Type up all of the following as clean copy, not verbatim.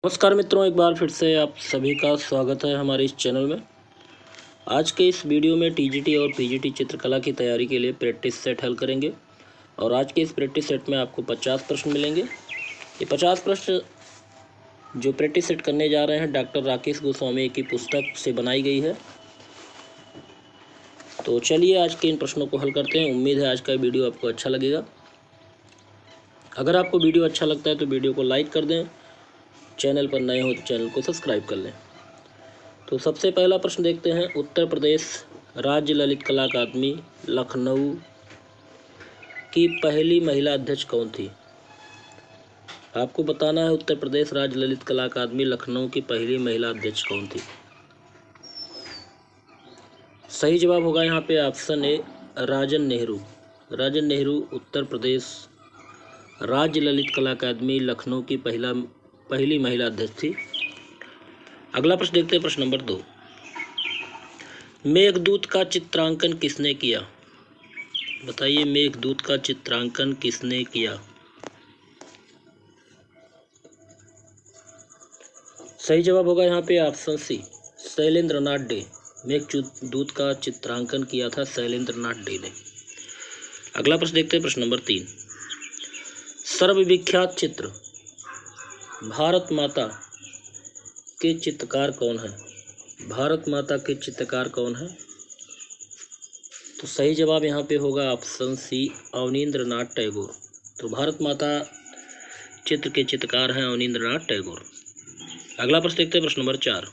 नमस्कार मित्रों, एक बार फिर से आप सभी का स्वागत है हमारे इस चैनल में। आज के इस वीडियो में टीजीटी और पीजीटी चित्रकला की तैयारी के लिए प्रैक्टिस सेट हल करेंगे और आज के इस प्रैक्टिस सेट में आपको 50 प्रश्न मिलेंगे। ये 50 प्रश्न जो प्रैक्टिस सेट करने जा रहे हैं डॉक्टर राकेश गोस्वामी की पुस्तक से बनाई गई है। तो चलिए आज के इन प्रश्नों को हल करते हैं। उम्मीद है आज का वीडियो आपको अच्छा लगेगा। अगर आपको वीडियो अच्छा लगता है तो वीडियो को लाइक कर दें, चैनल पर नए हो तो चैनल को सब्सक्राइब कर लें। तो सबसे पहला प्रश्न देखते हैं। उत्तर प्रदेश राज्य ललित कला अकादमी लखनऊ की पहली महिला अध्यक्ष कौन थी? आपको बताना है उत्तर प्रदेश राज्य ललित कला अकादमी लखनऊ की पहली महिला अध्यक्ष कौन थी। सही जवाब होगा यहाँ पे ऑप्शन ए, राजन नेहरू। राजन नेहरू उत्तर प्रदेश राज्य ललित कला अकादमी लखनऊ की पहली महिला अध्यक्ष थी। अगला प्रश्न देखते हैं, प्रश्न नंबर 2। मेघदूत का चित्रांकन किसने किया? बताइए, मेघदूत का चित्रांकन किसने किया? सही जवाब होगा यहाँ पे ऑप्शन सी, शैलेंद्र नाथ डे। मेघदूत का चित्रांकन किया था शैलेंद्र नाथ डे ने। अगला प्रश्न देखते हैं, प्रश्न नंबर 3। सर्वविख्यात चित्र भारत माता के चित्रकार कौन है? भारत माता के चित्रकार कौन है? तो सही जवाब यहाँ पे होगा ऑप्शन सी, अवनींद्र नाथ टैगोर। तो भारत माता चित्र के चित्रकार हैं अवनींद्र नाथ टैगोर। अगला प्रश्न देखते हैं, प्रश्न नंबर 4।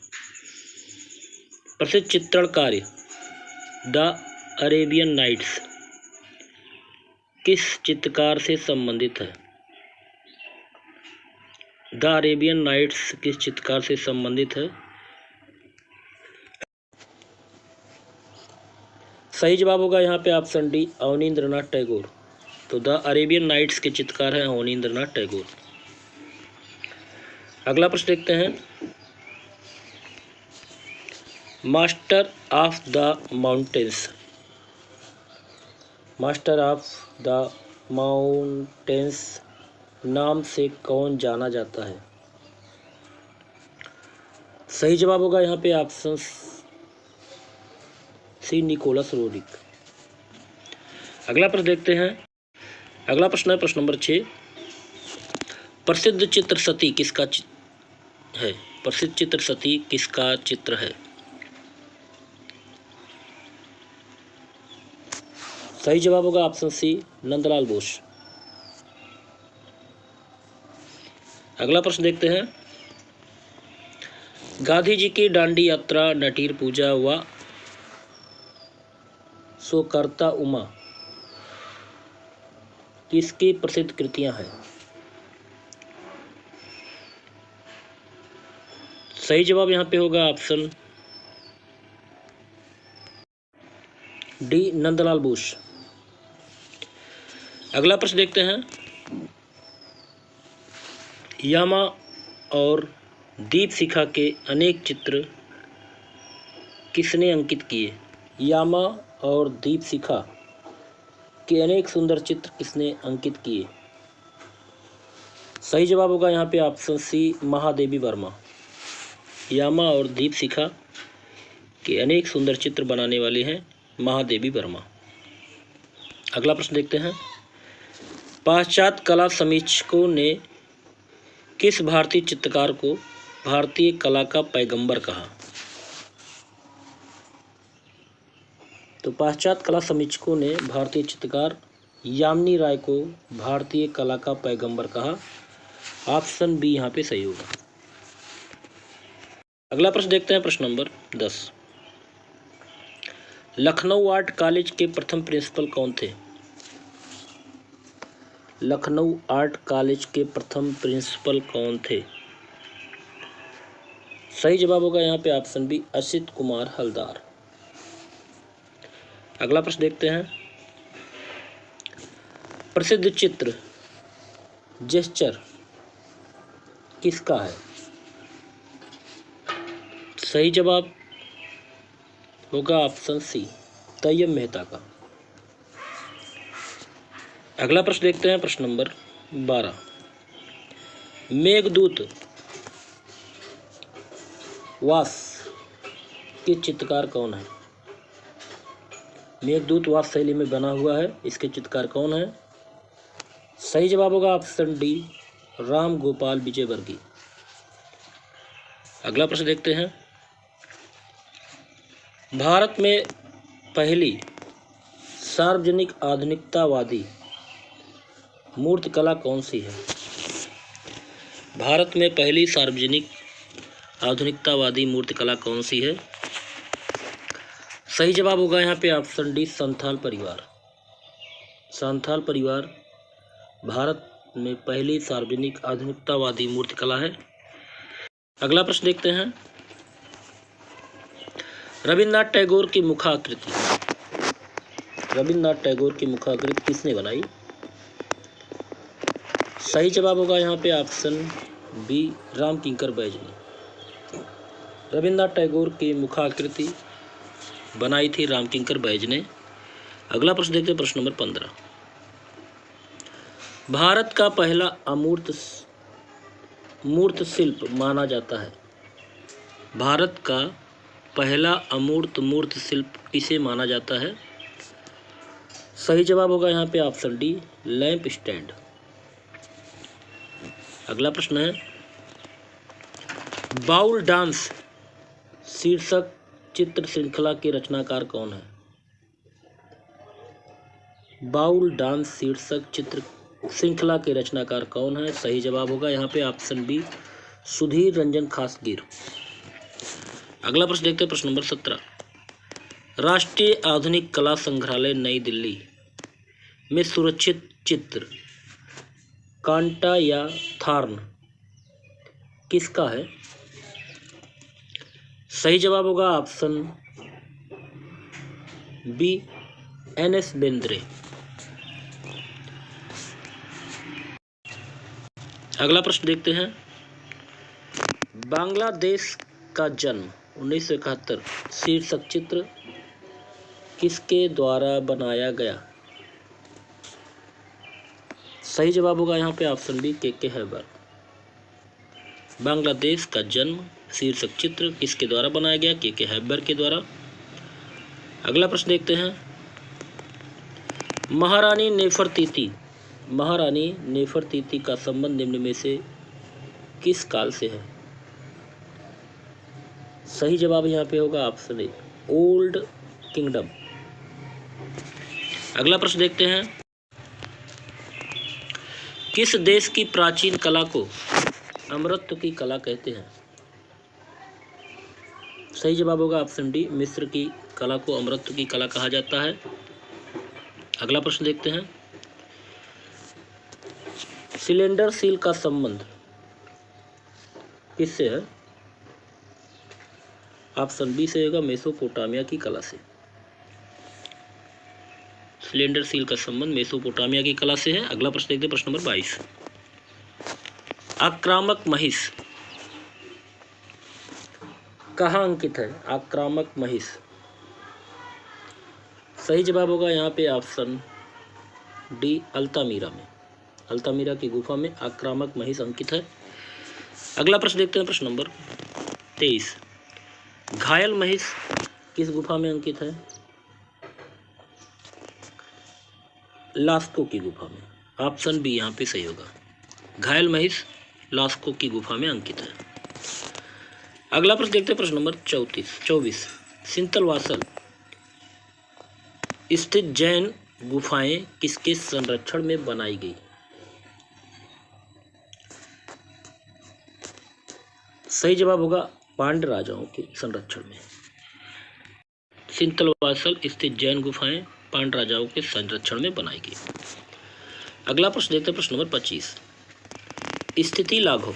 प्रसिद्ध चित्रण कार्य द अरेबियन नाइट्स किस चित्रकार से संबंधित है? द अरेबियन नाइट्स किस चित्रकार से संबंधित है? सही जवाब होगा यहाँ पे ऑप्शन डी, अवनींद्र नाथ टैगोर। तो द अरेबियन नाइट्स के चित्रकार हैं अवनींद्र नाथ टैगोर। अगला प्रश्न देखते हैं। Master of the mountains, master of the mountains नाम से कौन जाना जाता है? सही जवाब होगा यहाँ पे ऑप्शन सी, निकोलस रोड्रिक। अगला प्रश्न देखते हैं। अगला प्रश्न है प्रश्न नंबर 6। प्रसिद्ध चित्र सती किसका है? प्रसिद्ध चित्र सती किसका चित्र है? सही जवाब होगा ऑप्शन सी, नंदलाल बोस। अगला प्रश्न देखते हैं। गांधी जी की दांडी यात्रा, नटीर पूजा व सोकर्ता उमा किसकी प्रसिद्ध कृतियां हैं? सही जवाब यहाँ पे होगा ऑप्शन डी, नंदलाल बोस। अगला प्रश्न देखते हैं। यामा और दीपशिखा के अनेक चित्र किसने अंकित किए? यामा और दीपशिखा के अनेक सुंदर चित्र किसने अंकित किए? सही जवाब होगा यहाँ पे ऑप्शन सी, महादेवी वर्मा। यामा और दीपशिखा के अनेक सुंदर चित्र बनाने वाले हैं महादेवी वर्मा। अगला प्रश्न देखते हैं। पाश्चात्य कला समीक्षकों ने किस भारतीय चित्रकार को भारतीय कला का पैगंबर कहा? तो पाश्चात्य कला समीक्षकों ने भारतीय चित्रकार यामिनी राय को भारतीय कला का पैगंबर कहा। ऑप्शन बी यहाँ पे सही होगा। अगला प्रश्न देखते हैं, प्रश्न नंबर 10। लखनऊ आर्ट कॉलेज के प्रथम प्रिंसिपल कौन थे? लखनऊ आर्ट कॉलेज के प्रथम प्रिंसिपल कौन थे? सही जवाब होगा यहाँ पे ऑप्शन बी, असित कुमार हलदार। अगला प्रश्न देखते हैं। प्रसिद्ध चित्र जेस्चर किसका है? सही जवाब होगा ऑप्शन सी, तैयब मेहता का। अगला प्रश्न देखते हैं, प्रश्न नंबर 12। मेघदूत वास के चित्रकार कौन है? मेघदूत वास शैली में बना हुआ है, इसके चित्रकार कौन है? सही जवाब होगा ऑप्शन डी, राम गोपाल विजयवर्गीय। अगला प्रश्न देखते हैं। भारत में पहली सार्वजनिक आधुनिकतावादी मूर्तिकला कौन सी है? भारत में पहली सार्वजनिक आधुनिकतावादी मूर्तिकला कौन सी है? सही जवाब होगा यहाँ पे ऑप्शन डी, संथाल परिवार। संथाल परिवार भारत में पहली सार्वजनिक आधुनिकतावादी मूर्तिकला है। अगला प्रश्न देखते हैं। रविन्द्रनाथ टैगोर की मुखाकृति, रविन्द्रनाथ टैगोर की मुखाकृति किसने बनाई? सही जवाब होगा यहाँ पे ऑप्शन बी, रामकिंकर बैज ने। रविन्द्रनाथ टैगोर की मुखाकृति बनाई थी रामकिंकर बैज ने। अगला प्रश्न देखते हैं, प्रश्न नंबर 15। भारत का पहला अमूर्त मूर्त शिल्प माना जाता है। भारत का पहला अमूर्त मूर्त शिल्प किसे माना जाता है? सही जवाब होगा यहाँ पे ऑप्शन डी, लैंप स्टैंड। अगला प्रश्न है, बाउल डांस शीर्षक चित्र श्रृंखला के रचनाकार कौन है? बाउल डांस शीर्षक चित्र श्रृंखला के रचनाकार कौन है? सही जवाब होगा यहाँ पे ऑप्शन बी, सुधीर रंजन खासगीर। अगला प्रश्न देखते हैं, प्रश्न नंबर 17। राष्ट्रीय आधुनिक कला संग्रहालय नई दिल्ली में सुरक्षित चित्र कांटा या थार्न किसका है? सही जवाब होगा ऑप्शन बी, एन.एस. बेंद्रे। अगला प्रश्न देखते हैं। बांग्लादेश का जन्म 1971 शीर्षक चित्र किसके द्वारा बनाया गया? सही जवाब होगा यहाँ पे ऑप्शन बी, के हैबर। बांग्लादेश का जन्म शीर्षक चित्र किसके द्वारा बनाया गया? के हैबर के द्वारा। अगला प्रश्न देखते हैं। महारानी नेफरतीति का संबंध निम्न में से किस काल से है? सही जवाब यहाँ पे होगा ऑप्शन ए, ओल्ड किंगडम। अगला प्रश्न देखते हैं। किस देश की प्राचीन कला को अमरत्व की कला कहते हैं? सही जवाब होगा ऑप्शन डी, मिस्र की कला को अमरत्व की कला कहा जाता है। अगला प्रश्न देखते हैं। सिलेंडर सील का संबंध किससे है? ऑप्शन बी से होगा, मेसोपोटामिया की कला से। सिलेंडर सील का संबंध मेसोपोटामिया की कला से है। अगला प्रश्न देखते हैं, प्रश्न नंबर 22। आक्रामक महिष कहाँ अंकित है? आक्रामक महिष, सही जवाब होगा यहाँ पे ऑप्शन डी, अल्तामीरा में। अल्तामीरा की गुफा में आक्रामक महिष अंकित है। अगला प्रश्न देखते हैं, प्रश्न नंबर 23। घायल महिष किस गुफा में अंकित है? लास्को की गुफा में। ऑप्शन बी यहाँ पे सही होगा, घायल महिष लास्को की गुफा में अंकित है। अगला प्रश्न देखते हैं, प्रश्न नंबर 24। सिंतलवासल स्थित जैन गुफाएं किसके संरक्षण में बनाई गई? सही जवाब होगा, पांड्य राजाओं के संरक्षण में। सिंतलवासल स्थित जैन गुफाएं पांड्य राजाओं के संरक्षण में बनाई गई। अगला प्रश्न देखते हैं, प्रश्न नंबर 25। स्थिति लाघव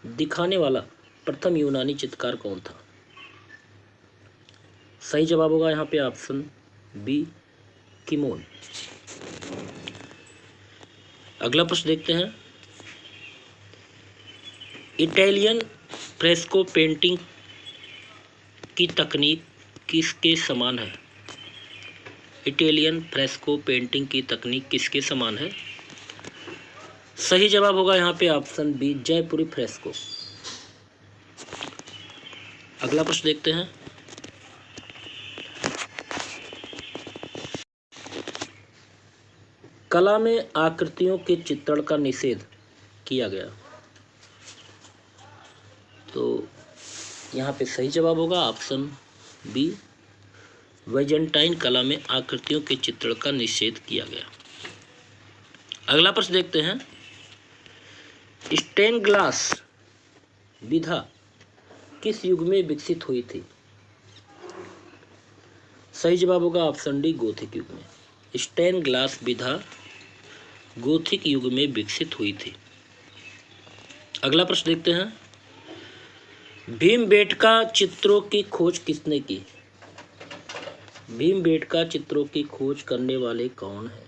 दिखाने वाला प्रथम यूनानी चित्रकार कौन था? सही जवाब होगा यहाँ पे ऑप्शन बी, किमोन। अगला प्रश्न देखते हैं। इटालियन फ्रेस्को पेंटिंग की तकनीक किसके समान है? इटालियन फ्रेस्को पेंटिंग की तकनीक किसके समान है? सही जवाब होगा यहाँ पे ऑप्शन बी, जयपुरी फ्रेस्को। अगला प्रश्न देखते हैं। कला में आकृतियों के चित्रण का निषेध किया गया। तो यहाँ पे सही जवाब होगा ऑप्शन बी, बाइजेंटाइन कला में आकृतियों के चित्रण का निषेध किया गया। अगला प्रश्न देखते हैं। स्टेन ग्लास विधा किस युग में विकसित हुई थी? सही जवाब होगा ऑप्शन डी, गोथिक युग में। स्टेन ग्लास विधा गोथिक युग में विकसित हुई थी। अगला प्रश्न देखते हैं। भीमबेटका चित्रों की खोज किसने की? भीमबेटका चित्रों की खोज करने वाले कौन है?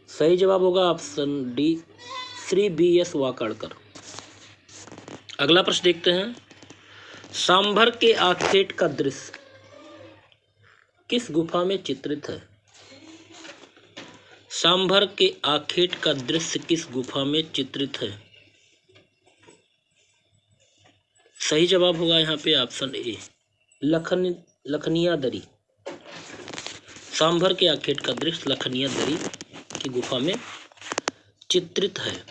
सही जवाब होगा ऑप्शन डी, श्री बी.एस. वाकाड़कर। अगला प्रश्न देखते हैं। सांभर के आखेट का दृश्य किस गुफा में चित्रित है? सांभर के आखेट का दृश्य किस गुफा में चित्रित है? सही जवाब होगा यहाँ पे ऑप्शन ए, लखनिया दरी। सांभर के आखेट का दृश्य लखनिया दरी की गुफा में चित्रित है।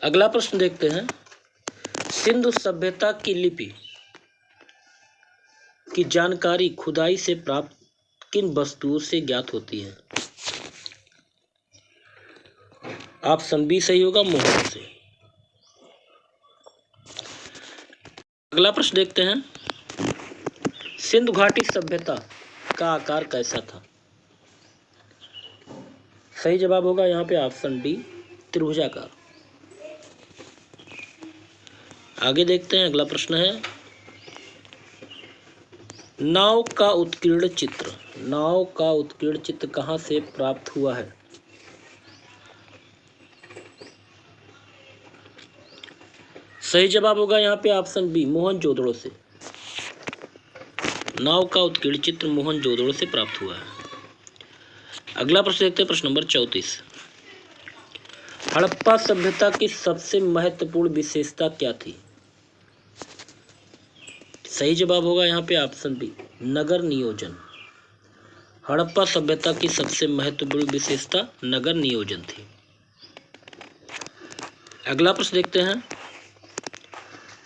अगला प्रश्न देखते हैं। सिंधु सभ्यता की लिपि की जानकारी खुदाई से प्राप्त किन वस्तुओं से ज्ञात होती है? ऑप्शन बी सही होगा, मोहर से। अगला प्रश्न देखते हैं। सिंधु घाटी सभ्यता का आकार कैसा था? सही जवाब होगा यहाँ पे ऑप्शन डी, त्रिभुजाकार। आगे देखते हैं। अगला प्रश्न है। नाव का उत्कीर्ण चित्र, नाव का उत्कीर्ण चित्र कहाँ से प्राप्त हुआ है? सही जवाब होगा यहाँ पे ऑप्शन बी, मोहनजोदड़ो से। नाव का उत्कीर्ण चित्र मोहनजोदड़ो से प्राप्त हुआ है। अगला प्रश्न देखते हैं। प्रश्न नंबर 34। हड़प्पा सभ्यता की सबसे महत्वपूर्ण विशेषता क्या थी? सही जवाब होगा यहाँ पे ऑप्शन बी, नगर नियोजन। हड़प्पा सभ्यता की सबसे महत्वपूर्ण विशेषता नगर नियोजन थी। अगला प्रश्न देखते हैं।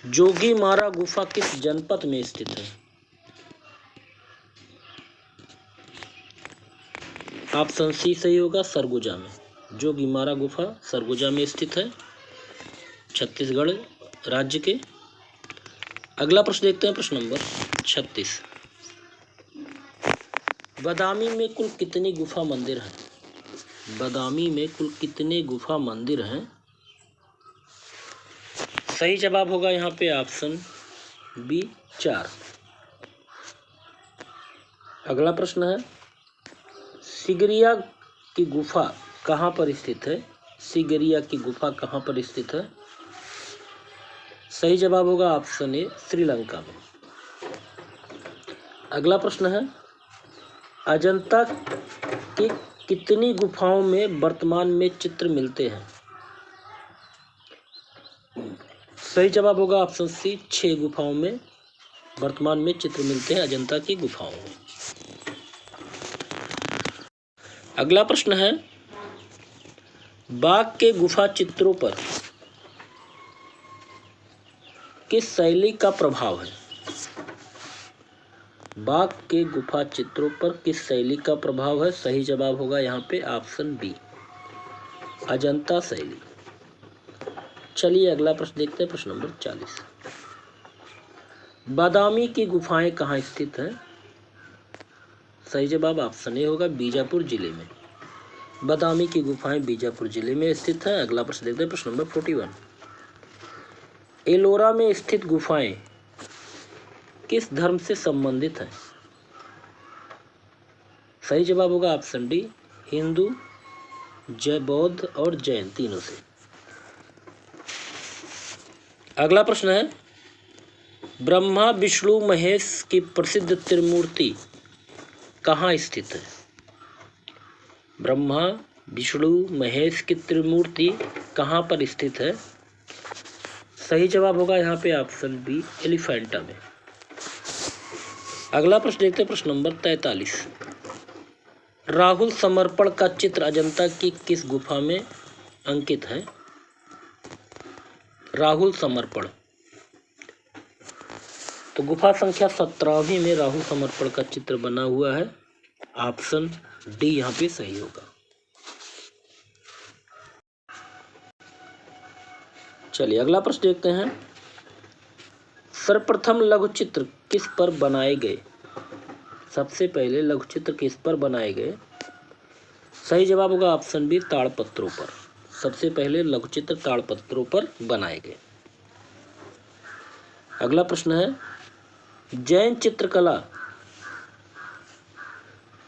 जोगीमारा गुफा किस जनपद में स्थित है? ऑप्शन सी सही होगा, सरगुजा में। जोगीमारा गुफा सरगुजा में स्थित है, छत्तीसगढ़ राज्य के। अगला प्रश्न देखते हैं। प्रश्न नंबर 36। बादामी में कुल कितनी गुफा मंदिर हैं? बादामी में कुल कितने गुफा मंदिर हैं? सही जवाब होगा यहाँ पे ऑप्शन बी, 4। अगला प्रश्न है। सिगरिया की गुफा कहाँ पर स्थित है? सिगरिया की गुफा कहाँ पर स्थित है? सही जवाब होगा ऑप्शन ए, श्रीलंका में। अगला प्रश्न है। अजंता की कितनी गुफाओं में वर्तमान में चित्र मिलते हैं? सही जवाब होगा ऑप्शन सी, 6 गुफाओं में वर्तमान में चित्र मिलते हैं अजंता की गुफाओं में। अगला प्रश्न है। बाघ के गुफा चित्रों पर किस शैली का प्रभाव है? बाघ के गुफा चित्रों पर किस शैली का प्रभाव है? सही जवाब होगा यहाँ पे ऑप्शन बी, अजंता शैली। चलिए अगला प्रश्न देखते हैं। प्रश्न नंबर 40। बादामी की गुफाएं कहाँ स्थित हैं? सही जवाब ऑप्शन ए होगा, बीजापुर जिले में। बादामी की गुफाएं बीजापुर जिले में स्थित हैं। अगला प्रश्न देखते हैं। प्रश्न नंबर 41। एलोरा में स्थित गुफाएं किस धर्म से संबंधित हैं? सही जवाब होगा ऑप्शन डी, हिंदू, बौद्ध और जैन, तीनों से। अगला प्रश्न है। ब्रह्मा विष्णु महेश की प्रसिद्ध त्रिमूर्ति कहाँ स्थित है? ब्रह्मा विष्णु महेश की त्रिमूर्ति कहाँ पर स्थित है? सही जवाब होगा यहाँ पे ऑप्शन बी एलिफेंटा में। अगला प्रश्न देखते हैं, प्रश्न नंबर 43। राहुल समर्पण का चित्र अजंता की किस गुफा में अंकित है? राहुल समर्पण, तो गुफा संख्या 17वीं में राहुल समर्पण का चित्र बना हुआ है। ऑप्शन डी यहाँ पे सही होगा। चलिए अगला प्रश्न देखते हैं, सर्वप्रथम लघु चित्र किस पर बनाए गए? सबसे पहले लघु चित्र किस पर बनाए गए? सही जवाब होगा ऑप्शन बी ताड़पत्रों पर। सबसे पहले लघु चित्र ताड़पत्रों पर बनाए गए। अगला प्रश्न है, जैन चित्रकला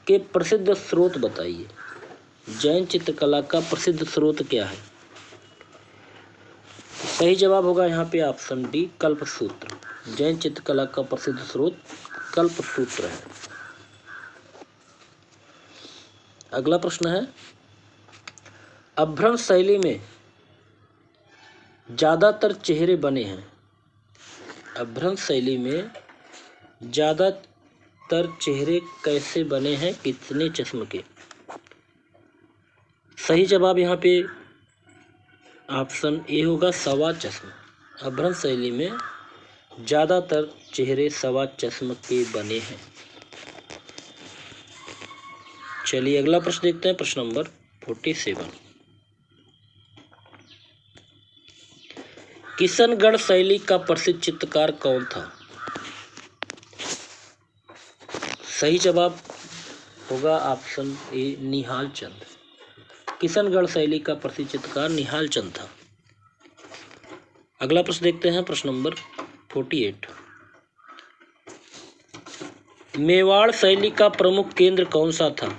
के प्रसिद्ध स्रोत बताइए। जैन चित्रकला का प्रसिद्ध स्रोत क्या है? सही जवाब होगा यहाँ पे ऑप्शन डी कल्पसूत्र। जैन चित्रकला का प्रसिद्ध स्रोत कल्पसूत्र है। अगला प्रश्न है, अभ्रंश शैली में ज्यादातर चेहरे बने हैं। अभ्रंश शैली में ज्यादातर चेहरे कैसे बने हैं, कितने चश्म के? सही जवाब यहाँ पे ऑप्शन ए होगा सवा चश्म। अभ्रंश शैली में ज्यादातर चेहरे सवा चश्म के बने हैं। चलिए अगला प्रश्न देखते हैं, प्रश्न नंबर 47। किशनगढ़ शैली का प्रसिद्ध चित्रकार कौन था? सही जवाब होगा ऑप्शन ए निहाल चंद। किशनगढ़ शैली का प्रसिद्ध चित्रकार निहाल चंद था। अगला प्रश्न देखते हैं, प्रश्न नंबर 48। मेवाड़ शैली का प्रमुख केंद्र कौन सा था?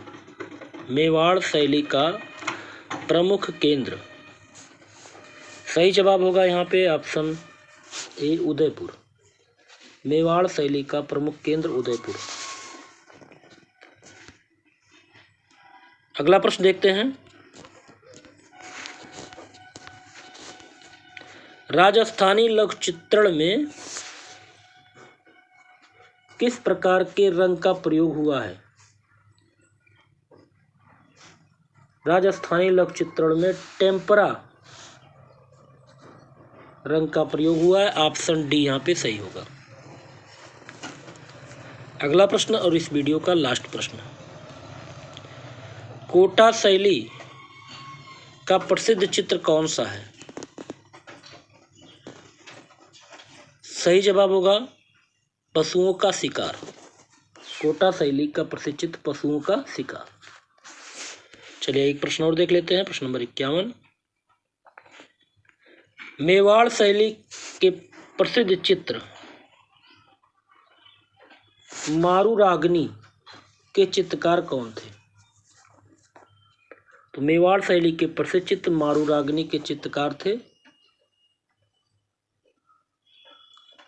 मेवाड़ शैली का प्रमुख केंद्र, सही जवाब होगा यहाँ पे ऑप्शन ए उदयपुर। मेवाड़ शैली का प्रमुख केंद्र उदयपुर। अगला प्रश्न देखते हैं, राजस्थानी लघु चित्रण में किस प्रकार के रंग का प्रयोग हुआ है? राजस्थानी लघु चित्रण में टेम्परा रंग का प्रयोग हुआ है। ऑप्शन डी यहाँ पे सही होगा। अगला प्रश्न और इस वीडियो का लास्ट प्रश्न, कोटा शैली का प्रसिद्ध चित्र कौन सा है? सही जवाब होगा पशुओं का शिकार। कोटा शैली का प्रसिद्ध चित्र पशुओं का शिकार। चलिए एक प्रश्न और देख लेते हैं, प्रश्न नंबर 51। मेवाड़ शैली के प्रसिद्ध चित्र मारूरागनी के चित्रकार कौन थे? तो मेवाड़ शैली के प्रसिद्ध चित्र मारूरागनी के चित्रकार थे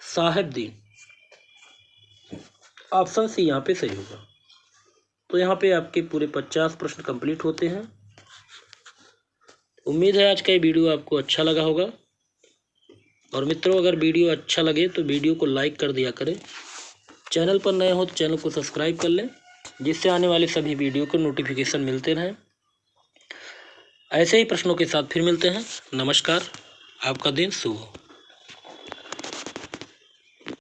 साहेबदीन। ऑप्शन सी यहाँ पे सही होगा। तो यहाँ पे आपके पूरे 50 प्रश्न कंप्लीट होते हैं। उम्मीद है आज का ये वीडियो आपको अच्छा लगा होगा। और मित्रों, अगर वीडियो अच्छा लगे तो वीडियो को लाइक कर दिया करें। चैनल पर नए हो तो चैनल को सब्सक्राइब कर लें, जिससे आने वाले सभी वीडियो को नोटिफिकेशन मिलते रहें। ऐसे ही प्रश्नों के साथ फिर मिलते हैं। नमस्कार, आपका दिन शुभ हो।